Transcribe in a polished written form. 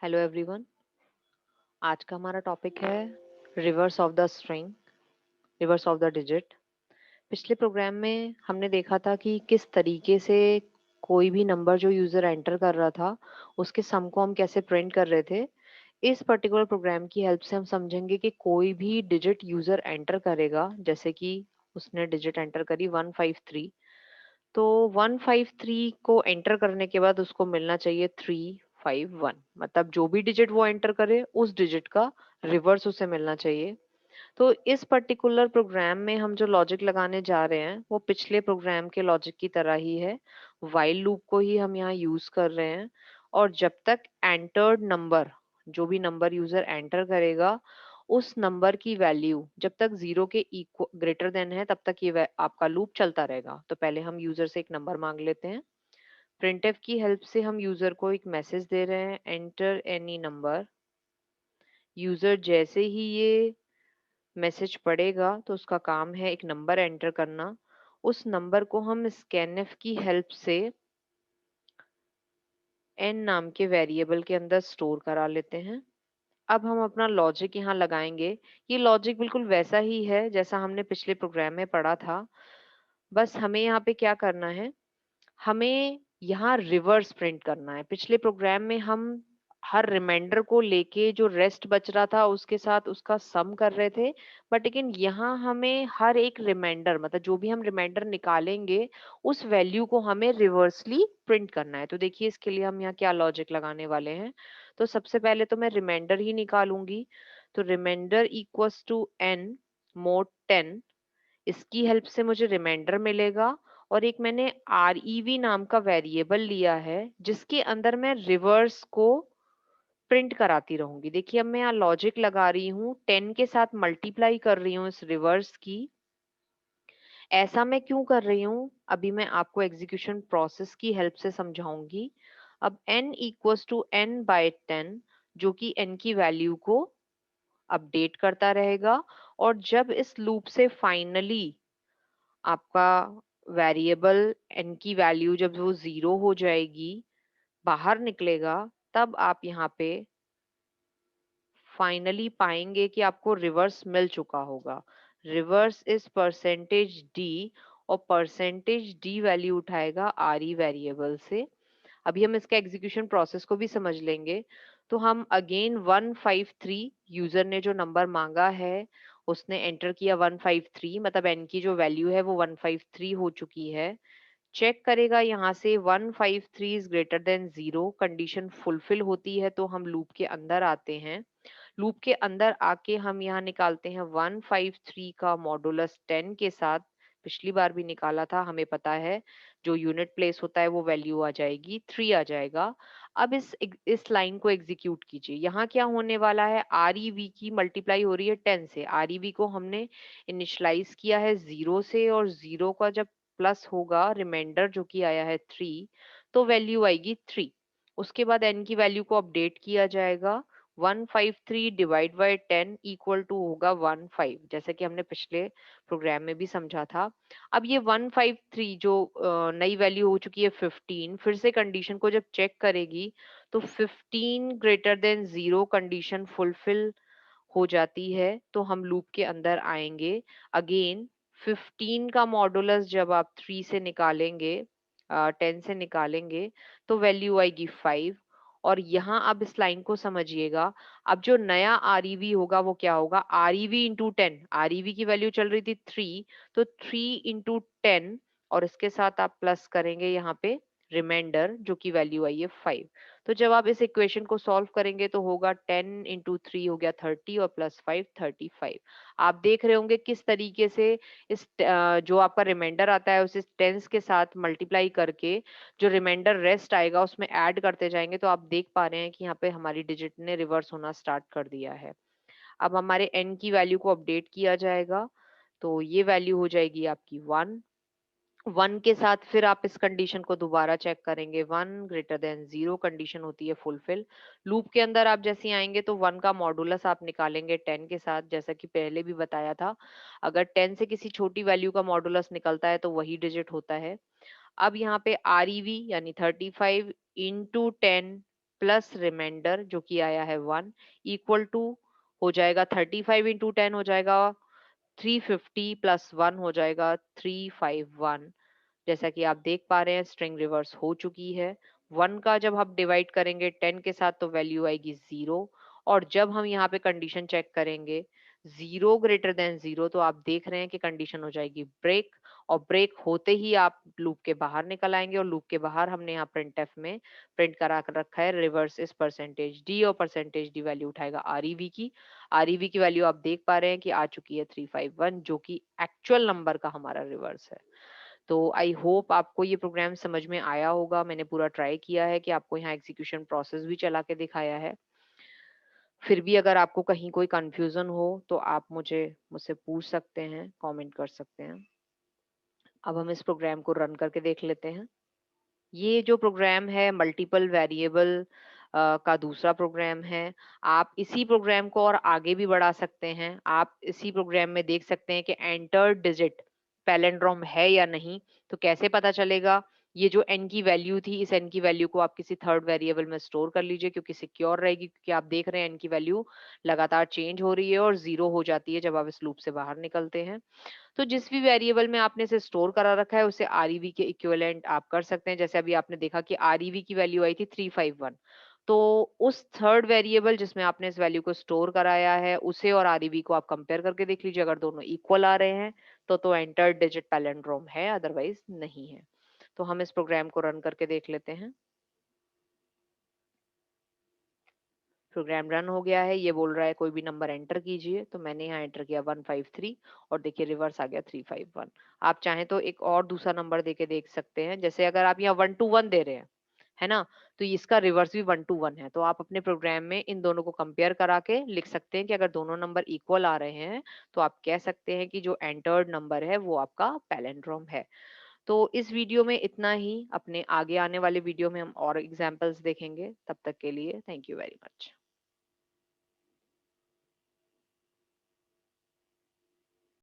Hello everyone. आज का हमारा टॉपिक है reverse of the string, reverse of the digit. पिछले प्रोग्राम में हमने देखा था कि किस तरीके से कोई भी नंबर जो यूज़र एंटर कर रहा था उसके सम को हम कैसे प्रिंट कर रहे थे। इस पर्टिकुलर प्रोग्राम की हेल्प से हम समझेंगे कि कोई भी डिजिट यूज़र एंटर करेगा, जैसे कि उसने डिजिट एंटर करी 153, तो 153 को एंटर करने के बाद उसको मिलना चाहिए 351। मतलब जो भी डिजिट वो एंटर करे उस डिजिट का रिवर्स उसे मिलना चाहिए। तो इस पर्टिकुलर प्रोग्राम में हम जो लॉजिक लगाने जा रहे हैं वो पिछले प्रोग्राम के लॉजिक की तरह ही है। वाइल लूप को ही हम यहाँ यूज कर रहे हैं, और जब तक एंटर्ड नंबर, जो भी नंबर यूजर एंटर करेगा, उस नंबर की वैल्यू जब तक 0 के इक्वल ग्रेटर देन है तब तक ये आपका लूप चलता रहेगा। तो पहले हम यूजर से एक नंबर मांग लेते हैं। प्रिंटफ की हेल्प से हम यूजर को एक मैसेज दे रहे हैं, एंटर एनी नंबर। यूजर जैसे ही ये मैसेज पढ़ेगा तो उसका काम है एक नंबर एंटर करना। उस नंबर को हम स्कैनफ की हेल्प से n नाम के वेरिएबल के अंदर स्टोर करा लेते हैं। अब हम अपना लॉजिक यहाँ लगाएंगे। ये लॉजिक बिल्कुल वैसा ही है जैसा हमने पिछले प्रोग्राम में पढ़ा था। बस हमें यहाँ पे क्या करना है, हमें यहाँ रिवर्स प्रिंट करना है। पिछले प्रोग्राम में हम हर रिमाइंडर को लेके जो रेस्ट बच रहा था उसके साथ उसका सम कर रहे थे, बट लेकिन यहाँ हमें हर एक रिमाइंडर, मतलब जो भी हम रिमाइंडर निकालेंगे उस वैल्यू को हमें रिवर्सली प्रिंट करना है। तो देखिए इसके लिए हम यहाँ क्या लॉजिक लगाने वाले हैं। तो सबसे पहले तो मैं रिमाइंडर ही निकालूंगी। तो remainder equals to n mod 10, इसकी हेल्प से मुझे रिमाइंडर मिलेगा। और एक मैंने REV नाम का वेरिएबल लिया है जिसके अंदर मैं रिवर्स को प्रिंट कराती रहूंगी। देखिए अब मैं यहाँ लॉजिक लगा रही हूँ, 10 के साथ मल्टीप्लाई कर रही हूँ इस रिवर्स की। ऐसा मैं क्यों कर रही हूँ अभी मैं आपको एग्जीक्यूशन प्रोसेस की हेल्प से समझाऊंगी। अब n equals to n by 10, जो कि n की वैल्यू को अपडेट करता रहेगा। और जब इस लूप से फाइनली आपका वेरिएबल n की वैल्यू जब वो 0 हो जाएगी, बाहर निकलेगा, तब आप यहाँ पे फाइनली पाएंगे कि आपको रिवर्स मिल चुका होगा। रिवर्स इज परसेंटेज डी, और परसेंटेज डी वैल्यू उठाएगा आर वेरिएबल से। अभी हम इसका एग्जीक्यूशन प्रोसेस को भी समझ लेंगे। तो हम अगेन 153, यूजर ने जो नंबर मांगा है उसने एंटर किया 153, मतलब एन की जो वैल्यू है वो 153 हो चुकी है। चेक करेगा यहाँ से 153 is greater than 0, condition fulfil होती है तो हम लूप के अंदर आते हैं। लूप के अंदर आके हम यहाँ निकालते हैं 153 का मॉडुलस 10 के साथ। पिछली बार भी निकाला था, हमें पता है जो यूनिट प्लेस होता है वो वैल्यू आ जाएगी 3 आ जाएगा। अब इस लाइन को एग्जीक्यूट कीजिए। यहाँ क्या होने वाला है, REV की मल्टीप्लाई हो रही है 10 से। REV को हमने इनिशलाइज किया है 0 से, और 0 का जब प्लस होगा रिमाइंडर जो कि आया है 3, तो वैल्यू आएगी 3। उसके बाद n की वैल्यू को अपडेट किया जाएगा। 153 डिवाइड बाय 10 इक्वल टू होगा 15, जैसे कि हमने पिछले प्रोग्राम में भी समझा था। अब ये 153 जो नई वैल्यू हो चुकी है 15, फिर से कंडीशन को जब चेक करेगी तो 15 ग्रेटर देन 0 कंडीशन फुलफिल हो जाती है, तो हम लूप के अंदर आएंगे। अगेन 15 का मॉडुलस जब आप 3 से निकालेंगे, 10 से निकालेंगे, तो वैल्यू आएगी 5। और यहाँ अब इस लाइन को समझिएगा। अब जो नया REV होगा वो क्या होगा, REV इंटू 10। REV की वैल्यू चल रही थी 3, तो 3 इंटू 10, और इसके साथ आप प्लस करेंगे यहाँ पे रिमाइंडर जो की वैल्यू आई है 5। तो जब आप इस इक्वेशन को सॉल्व करेंगे तो होगा 10 इंटू 3 हो गया 30, और प्लस 5 35। आप देख रहे होंगे किस तरीके से जो आपका रिमाइंडर आता है उसे टेंस के साथ मल्टीप्लाई करके जो रिमाइंडर रेस्ट आएगा उसमें ऐड करते जाएंगे। तो आप देख पा रहे हैं कि यहाँ पे हमारी डिजिट ने रिवर्स होना स्टार्ट कर दिया है। अब हमारे n की वैल्यू को अपडेट किया जाएगा, तो ये वैल्यू हो जाएगी आपकी 1। 1 के साथ फिर आप इस कंडीशन को दोबारा चेक करेंगे, 1 ग्रेटर देन 0 कंडीशन होती है फुलफिल। लूप के अंदर आप जैसे ही आएंगे तो 1 का मॉडुलस आप निकालेंगे 10 के साथ, जैसा कि पहले भी बताया था। अगर 10 से किसी छोटी वैल्यू का मॉडुलस निकलता है तो वही डिजिट होता है। अब यहाँ पे REV यानी 35 इंटू 10 प्लस रिमाइंडर जो कि आया है 1 इक्वल टू हो जाएगा 35 इंटू 10 हो जाएगा 350 प्लस 1 हो जाएगा 351। जैसा कि आप देख पा रहे हैं स्ट्रिंग रिवर्स हो चुकी है। 1 का जब हम डिवाइड करेंगे 10 के साथ तो वैल्यू आएगी 0, और जब हम यहाँ पे कंडीशन चेक करेंगे 0 ग्रेटर देन 0 तो आप देख रहे हैं कि कंडीशन हो जाएगी ब्रेक, और ब्रेक होते ही आप लूप के बाहर निकल आएंगे, और लूप के बाहर हमने यहाँ प्रिंटफ में प्रिंट करा कर रखा है रिवर्स इस परसेंटेज डी, और परसेंटेज डी वैल्यू उठाएगा आरईवी की। आरईवी की वैल्यू आप देख पा रहे हैं कि आ चुकी है 351, जो कि एक्चुअल नंबर का हमारा रिवर्स है। तो आई होप आपको ये प्रोग्राम समझ में आया होगा। मैंने पूरा ट्राई किया है कि आपको यहाँ एग्जीक्यूशन प्रोसेस भी चला के दिखाया है। फिर भी अगर आपको कहीं कोई कंफ्यूजन हो तो आप मुझसे पूछ सकते हैं, कमेंट कर सकते हैं। अब हम इस प्रोग्राम को रन करके देख लेते हैं। ये जो प्रोग्राम है मल्टीपल वेरिएबल का दूसरा प्रोग्राम है। आप इसी प्रोग्राम को और आगे भी बढ़ा सकते हैं। आप इसी प्रोग्राम में देख सकते हैं कि एंटर डिजिट पैलिंड्रोम है या नहीं। तो कैसे पता चलेगा? ये जो n की वैल्यू थी, इस n की वैल्यू को आप किसी थर्ड वेरिएबल में स्टोर कर लीजिए, क्योंकि सिक्योर रहेगी, क्योंकि आप देख रहे हैं n की वैल्यू लगातार चेंज हो रही है और 0 हो जाती है जब आप इस लूप से बाहर निकलते हैं। तो जिस भी वेरिएबल में आपने इसे स्टोर करा रखा है उसे आरईवी के इक्विवेलेंट आप कर सकते हैं। जैसे अभी आपने देखा कि आरईवी की वैल्यू आई थी 351, तो उस थर्ड वेरिएबल जिसमें आपने इस वैल्यू को स्टोर कराया है उसे और आरईवी को आप कंपेयर करके देख लीजिए। अगर दोनों इक्वल आ रहे हैं तो एंटर डिजिट पैलिंड्रोम है, अदरवाइज नहीं है। तो हम इस प्रोग्राम को रन करके देख लेते हैं। प्रोग्राम रन हो गया है। ये बोल रहा है कोई भी नंबर एंटर कीजिए, तो मैंने यहाँ एंटर किया 153, और देखिए रिवर्स आ गया 351। आप चाहें तो एक और दूसरा नंबर देके देख सकते हैं। जैसे अगर आप यहाँ 121 दे रहे हैं, है ना, तो इसका रिवर्स भी 121 है। तो आप अपने प्रोग्राम में इन दोनों को कंपेयर करा के लिख सकते हैं कि अगर दोनों नंबर इक्वल आ रहे हैं तो आप कह सकते हैं कि जो एंटर्ड नंबर है वो आपका पैलिंड्रोम है। तो इस वीडियो में इतना ही। अपने आगे आने वाले वीडियो में हम और एग्जाम्पल्स देखेंगे। तब तक के लिए थैंक यू वेरी मच।